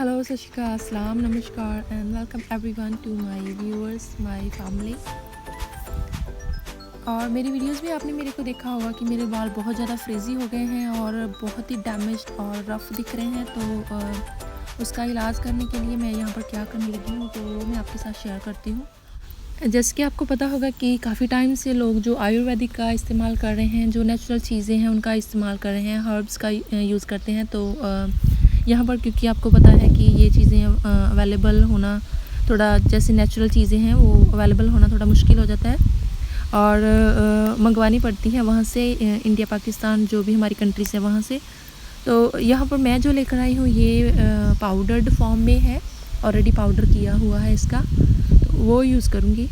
Hello, सत श्री अकाल, अस्सलाम, नमस्कार and welcome everyone to my viewers, my family. और मेरी वीडियोस में आपने मेरे को देखा होगा कि मेरे बाल बहुत ज़्यादा फ्रिजी हो गए हैं और बहुत ही डैमेज्ड और रफ़ दिख रहे हैं। तो उसका इलाज करने के लिए मैं यहाँ पर क्या करने लगी हूँ, तो वो मैं आपके साथ शेयर करती हूँ। जैसे कि आपको पता होगा कि काफ़ी टाइम से लोग जो आयुर्वेदिक का इस्तेमाल कर रहे हैं, जो नेचुरल चीज़ें हैं उनका इस्तेमाल कर रहे हैं, हर्ब्स का यूज़ करते हैं। तो यहाँ पर क्योंकि आपको पता है कि ये चीज़ें अवेलेबल होना थोड़ा, जैसे नेचुरल चीज़ें हैं वो अवेलेबल होना थोड़ा मुश्किल हो जाता है और मंगवानी पड़ती है वहाँ से, इंडिया पाकिस्तान जो भी हमारी कंट्रीज़ है वहाँ से। तो यहाँ पर मैं जो लेकर आई हूँ ये पाउडर्ड फॉर्म में है, ऑलरेडी पाउडर किया हुआ है इसका, तो वो यूज़ करूँगी।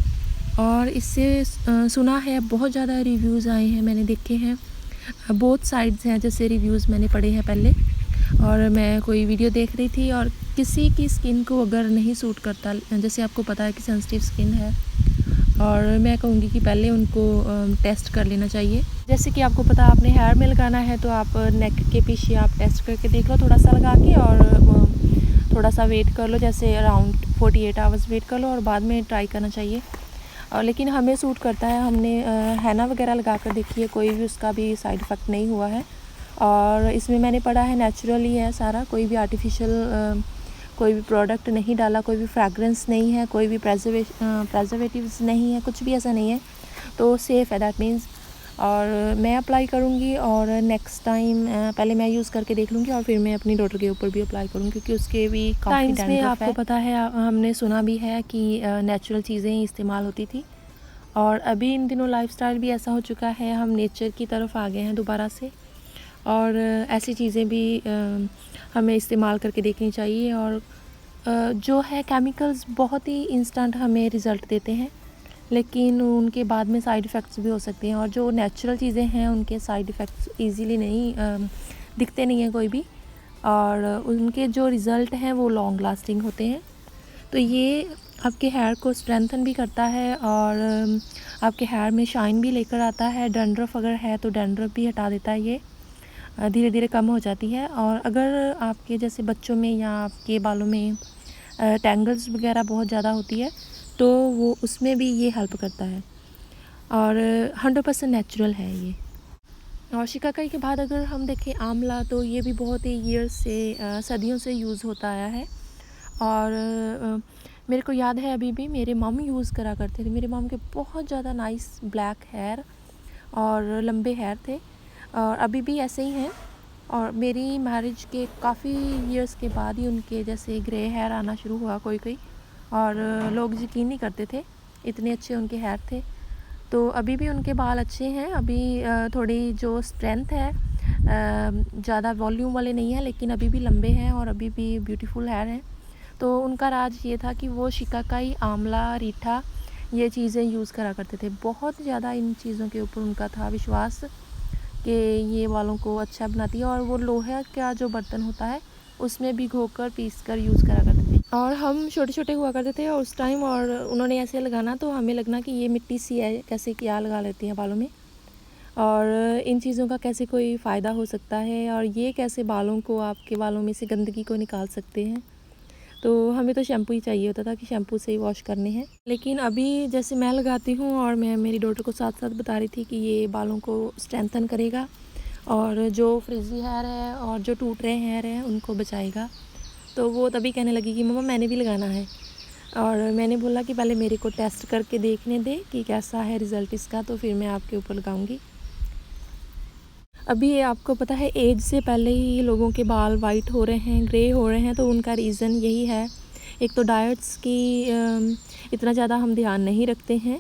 और इससे सुना है बहुत ज़्यादा रिव्यूज़ आए हैं, मैंने देखे हैं, बोथ साइड्स हैं, जैसे रिव्यूज़ मैंने पढ़े हैं पहले। और मैं कोई वीडियो देख रही थी और किसी की स्किन को अगर नहीं सूट करता, जैसे आपको पता है कि सेंसिटिव स्किन है, और मैं कहूँगी कि पहले उनको टेस्ट कर लेना चाहिए। जैसे कि आपको पता, आपने हेयर में लगाना है तो आप नेक के पीछे आप टेस्ट करके देख लो थोड़ा सा लगा के, और थोड़ा सा वेट कर लो, जैसे अराउंड 48 आवर्स वेट कर लो और बाद में ट्राई करना चाहिए। और लेकिन हमें सूट करता है, हमने हैना वगैरह लगा कर देखी है, कोई भी उसका भी साइड इफ़ेक्ट नहीं हुआ है। और इसमें मैंने पढ़ा है नेचुरली है सारा, कोई भी आर्टिफिशियल कोई भी प्रोडक्ट नहीं डाला, कोई भी फ्रैग्रेंस नहीं है, कोई भी प्रेजर्वेटिव्स नहीं है, कुछ भी ऐसा नहीं है, तो सेफ़ है दैट मीन्स। और मैं अप्लाई करूँगी और नेक्स्ट टाइम पहले मैं यूज़ करके देख लूँगी और फिर मैं अपनी डॉटर के ऊपर भी अप्लाई करूँगी, क्योंकि उसके भी काफ़ी डैंड्रफ है। आपको पता है, हमने सुना भी है कि नेचुरल चीज़ें ही इस्तेमाल होती थी, और अभी इन दिनों लाइफस्टाइल भी ऐसा हो चुका है, हम नेचर की तरफ आ गए हैं दोबारा से। और ऐसी चीज़ें भी हमें इस्तेमाल करके देखनी चाहिए। और जो है केमिकल्स बहुत ही इंस्टेंट हमें रिज़ल्ट देते हैं, लेकिन उनके बाद में साइड इफ़ेक्ट्स भी हो सकते हैं। और जो नेचुरल चीज़ें हैं उनके साइड इफ़ेक्ट्स ईज़िली नहीं दिखते नहीं हैं कोई भी, और उनके जो रिज़ल्ट हैं वो लॉन्ग लास्टिंग होते हैं। तो ये आपके हेयर को स्ट्रेंथन भी करता है और आपके हेयर में शाइन भी लेकर आता है। डैंड्रफ अगर है तो डैंड्रफ भी हटा देता है, ये धीरे धीरे कम हो जाती है। और अगर आपके जैसे बच्चों में या आपके बालों में टैंगल्स वगैरह बहुत ज़्यादा होती है तो वो उसमें भी ये हेल्प करता है, और 100% नेचुरल है ये। और शिकाकाई के बाद अगर हम देखें आंवला, तो ये भी बहुत ही ईयर्स से, सदियों से यूज़ होता आया है। और मेरे को याद है अभी भी मेरे मम यूज़ करा करते थे। मेरे मम के बहुत ज़्यादा नाइस ब्लैक हेयर और लंबे हेयर थे, और अभी भी ऐसे ही हैं। और मेरी मैरिज के काफ़ी इयर्स के बाद ही उनके जैसे ग्रे हेयर आना शुरू हुआ कोई कोई, और लोग यकीन नहीं करते थे, इतने अच्छे उनके हेयर थे। तो अभी भी उनके बाल अच्छे हैं, अभी थोड़ी जो स्ट्रेंथ है, ज़्यादा वॉल्यूम वाले नहीं है, लेकिन अभी भी लंबे हैं और अभी भी ब्यूटीफुल हेयर हैं। तो उनका राज ये था कि वो शिकाकाई, आंवला, रीठा, ये चीज़ें यूज़ करा करते थे। बहुत ज़्यादा इन चीज़ों के ऊपर उनका था विश्वास कि ये बालों को अच्छा बनाती है। और वो लोहे का जो बर्तन होता है उसमें भिगोकर पीसकर यूज़ करा करते थे। और हम छोटे छोटे हुआ करते थे उस टाइम, और उन्होंने ऐसे लगाना तो हमें लगना कि ये मिट्टी सी है, कैसे क्या लगा लेती हैं बालों में, और इन चीज़ों का कैसे कोई फ़ायदा हो सकता है, और ये कैसे बालों को, आपके बालों में से गंदगी को निकाल सकते हैं। तो हमें तो शैम्पू ही चाहिए होता था कि शैम्पू से ही वॉश करने हैं। लेकिन अभी जैसे मैं लगाती हूँ, और मैं मेरी डॉटर को साथ साथ बता रही थी कि ये बालों को स्ट्रेंथन करेगा, और जो फ्रिजी हेयर है और जो टूट रहे हेयर हैं उनको बचाएगा। तो वो तभी कहने लगी कि मम्मा मैंने भी लगाना है। और मैंने बोला कि पहले मेरे को टेस्ट करके देखने दे कि कैसा है रिज़ल्ट इसका, तो फिर मैं आपके ऊपर लगाऊंगी। अभी आपको पता है एज से पहले ही लोगों के बाल वाइट हो रहे हैं, ग्रे हो रहे हैं, तो उनका रीज़न यही है। एक तो डाइट्स की इतना ज़्यादा हम ध्यान नहीं रखते हैं,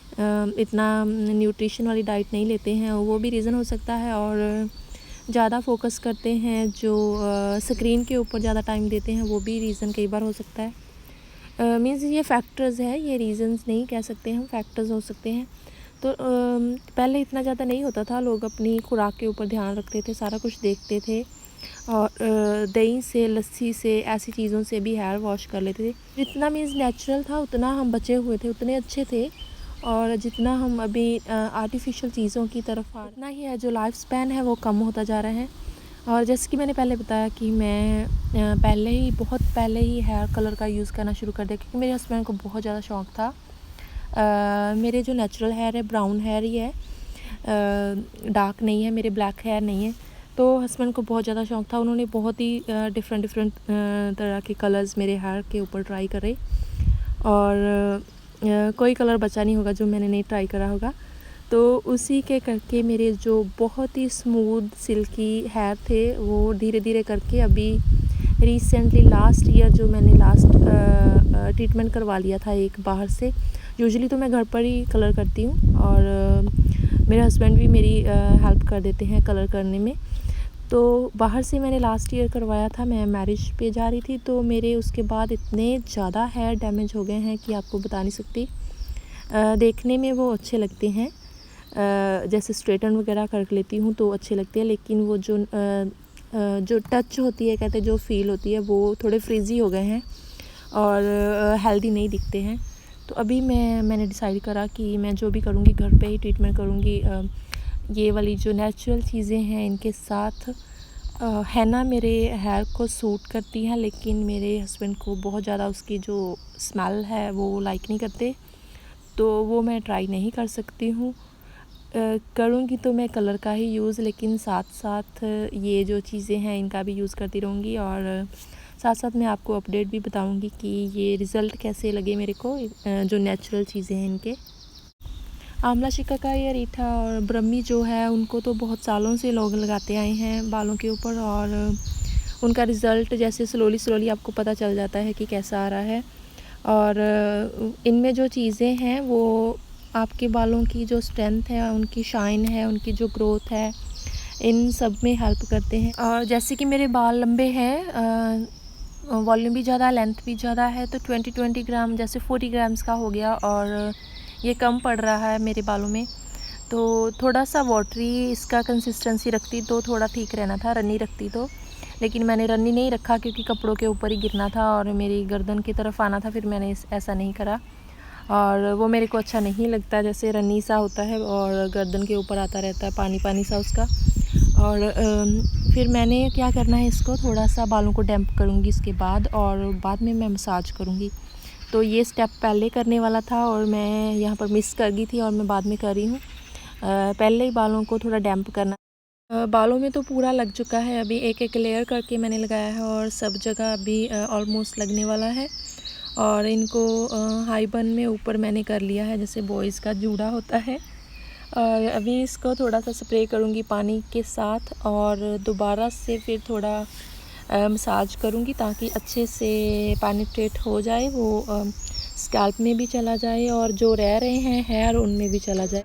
इतना न्यूट्रिशन वाली डाइट नहीं लेते हैं, वो भी रीज़न हो सकता है। और ज़्यादा फोकस करते हैं, जो स्क्रीन के ऊपर ज़्यादा टाइम देते हैं, वो भी रीज़न कई बार हो सकता है। मीन्स ये फैक्टर्स है, ये रीज़न्स नहीं कह सकते हम, फैक्टर्स हो सकते हैं। तो पहले इतना ज़्यादा नहीं होता था, लोग अपनी खुराक के ऊपर ध्यान रखते थे, सारा कुछ देखते थे, और दही से, लस्सी से, ऐसी चीज़ों से भी हेयर वॉश कर लेते थे। जितना मीन्स नेचुरल था उतना हम बचे हुए थे, उतने अच्छे थे। और जितना हम अभी आर्टिफिशियल चीज़ों की तरफ आ, उतना ही है जो लाइफ स्पैन है वो कम होता जा रहा है। और जैसे कि मैंने पहले बताया कि मैं बहुत पहले ही हेयर कलर का यूज़ करना शुरू कर दिया, क्योंकि मेरे हस्बैंड को बहुत ज़्यादा शौक़ था। मेरे जो नेचुरल हेयर है ब्राउन हेयर ही है, डार्क नहीं है, मेरे ब्लैक हेयर नहीं है। तो हस्बैंड को बहुत ज़्यादा शौक़ था, उन्होंने बहुत ही डिफरेंट तरह के कलर्स मेरे हेयर के ऊपर ट्राई करे, और कोई कलर बचा नहीं होगा जो मैंने नहीं ट्राई करा होगा। तो उसी के करके मेरे जो बहुत ही स्मूथ सिल्की हेयर थे वो धीरे धीरे करके अभी रिसेंटली लास्ट ईयर जो मैंने ट्रीटमेंट करवा लिया था एक बाहर से। यूजुअली तो मैं घर पर ही कलर करती हूँ, और मेरे हस्बैंड भी मेरी हेल्प कर देते हैं कलर करने में। तो बाहर से मैंने लास्ट ईयर करवाया था, मैं मैरिज पे जा रही थी, तो मेरे उसके बाद इतने ज़्यादा हेयर डैमेज हो गए हैं कि आपको बता नहीं सकती। देखने में वो अच्छे लगते हैं, जैसे स्ट्रेटन वगैरह कर लेती हूँ तो अच्छे लगते हैं, लेकिन वो जो टच होती है, कहते जो फ़ील होती है, वो थोड़े फ्रीज़ी हो गए हैं और हेल्दी नहीं दिखते हैं। तो अभी मैंने डिसाइड करा कि मैं जो भी करूँगी घर पे ही ट्रीटमेंट करूँगी। ये वाली जो नेचुरल चीज़ें हैं इनके साथ हैना मेरे हेयर को सूट करती हैं, लेकिन मेरे हस्बैंड को बहुत ज़्यादा उसकी जो स्मेल है वो लाइक नहीं करते, तो वो मैं ट्राई नहीं कर सकती हूँ। करूँगी तो मैं कलर का ही यूज़, लेकिन साथ साथ ये जो चीज़ें हैं इनका भी यूज़ करती रहूँगी, और साथ साथ मैं आपको अपडेट भी बताऊँगी कि ये रिज़ल्ट कैसे लगे मेरे को, जो नेचुरल चीज़ें हैं इनके। आंवला शिकाकाई, अरीठा और ब्रह्मी जो है उनको तो बहुत सालों से लोग लगाते आए हैं बालों के ऊपर, और उनका रिज़ल्ट जैसे स्लोली आपको पता चल जाता है कि कैसा आ रहा है। और इनमें जो चीज़ें हैं वो आपके बालों की जो स्ट्रेंथ है, उनकी शाइन है, उनकी जो ग्रोथ है, इन सब में हेल्प करते हैं। और जैसे कि मेरे बाल लंबे हैं, वॉल्यूम भी ज़्यादा, लेंथ भी ज़्यादा है, तो 20 ग्राम जैसे 40 ग्राम्स का हो गया, और ये कम पड़ रहा है मेरे बालों में। तो थोड़ा सा वाटरी इसका कंसिस्टेंसी रखती तो थोड़ा ठीक रहना था, रनी रखती तो, लेकिन मैंने रनी नहीं रखा क्योंकि कपड़ों के ऊपर ही गिरना था और मेरी गर्दन की तरफ आना था, फिर मैंने ऐसा नहीं करा, और वो मेरे को अच्छा नहीं लगता, जैसे रनी सा होता है और गर्दन के ऊपर आता रहता है पानी सा उसका। और फिर मैंने क्या करना है, इसको थोड़ा सा बालों को डैम्प करूँगी इसके बाद, और बाद में मैं मसाज करूँगी। तो ये स्टेप पहले करने वाला था और मैं यहाँ पर मिस कर गई थी, और मैं बाद में कर रही हूँ। पहले ही बालों को थोड़ा डैम्प करना। बालों में तो पूरा लग चुका है, अभी एक लेयर करके मैंने लगाया है, और सब जगह अभी ऑलमोस्ट लगने वाला है। और इनको हाई बन में ऊपर मैंने कर लिया है, जैसे बॉयज़ का जूड़ा होता है। और अभी इसको थोड़ा सा स्प्रे करूँगी पानी के साथ, और दोबारा से फिर थोड़ा मसाज करूँगी ताकि अच्छे से पेनिट्रेट हो जाए, वो स्कैल्प में भी चला जाए और जो रह रहे हैं हेयर उनमें भी चला जाए।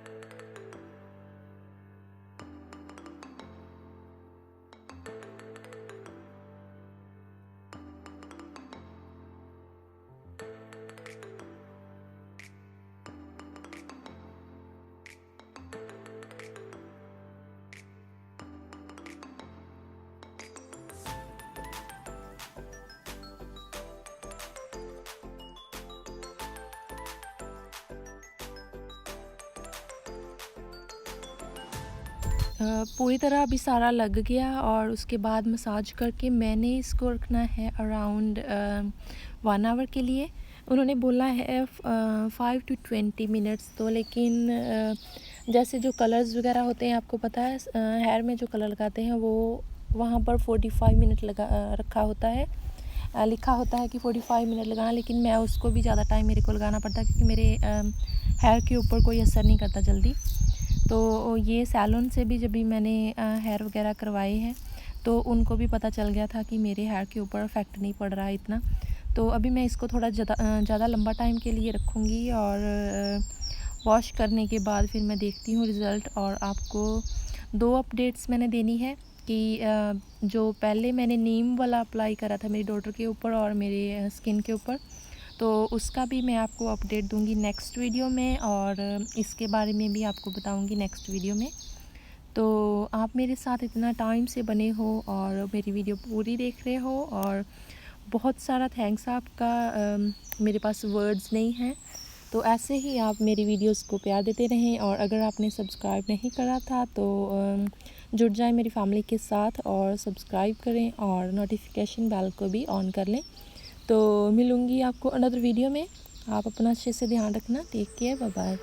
पूरी तरह अभी सारा लग गया, और उसके बाद मसाज करके मैंने इसको रखना है अराउंड 1 आवर के लिए। उन्होंने बोला है 5 to 20 मिनट्स, तो लेकिन जैसे जो कलर्स वगैरह होते हैं, आपको पता है हेयर में जो कलर लगाते हैं वो वहाँ पर 45 मिनट रखा होता है, लिखा होता है कि 45 मिनट लगाना, लेकिन मैं उसको भी ज़्यादा टाइम मेरे को लगाना पड़ता है, क्योंकि मेरे हेयर के ऊपर कोई असर नहीं करता जल्दी। तो ये सैलून से भी जब भी मैंने हेयर वगैरह करवाए हैं, तो उनको भी पता चल गया था कि मेरे हेयर के ऊपर इफ़ेक्ट नहीं पड़ रहा है इतना। तो अभी मैं इसको थोड़ा ज़्यादा लंबा टाइम के लिए रखूँगी, और वॉश करने के बाद फिर मैं देखती हूँ रिज़ल्ट। और आपको 2 अपडेट्स मैंने देनी है कि जो पहले मैंने नीम वाला अप्लाई करा था मेरी डॉटर के ऊपर और मेरे स्किन के ऊपर, तो उसका भी मैं आपको अपडेट दूंगी नेक्स्ट वीडियो में, और इसके बारे में भी आपको बताऊंगी नेक्स्ट वीडियो में। तो आप मेरे साथ इतना टाइम से बने हो और मेरी वीडियो पूरी देख रहे हो, और बहुत सारा थैंक्स आपका। मेरे पास वर्ड्स नहीं हैं तो ऐसे ही आप मेरी वीडियोस को प्यार देते रहें, और अगर आपने सब्सक्राइब नहीं करा था तो जुड़ जाएं मेरी फैमिली के साथ और सब्सक्राइब करें और नोटिफिकेशन बेल को भी ऑन कर लें। तो मिलूँगी आपको अनदर वीडियो में। आप अपना अच्छे से ध्यान रखना। Take care, bye bye.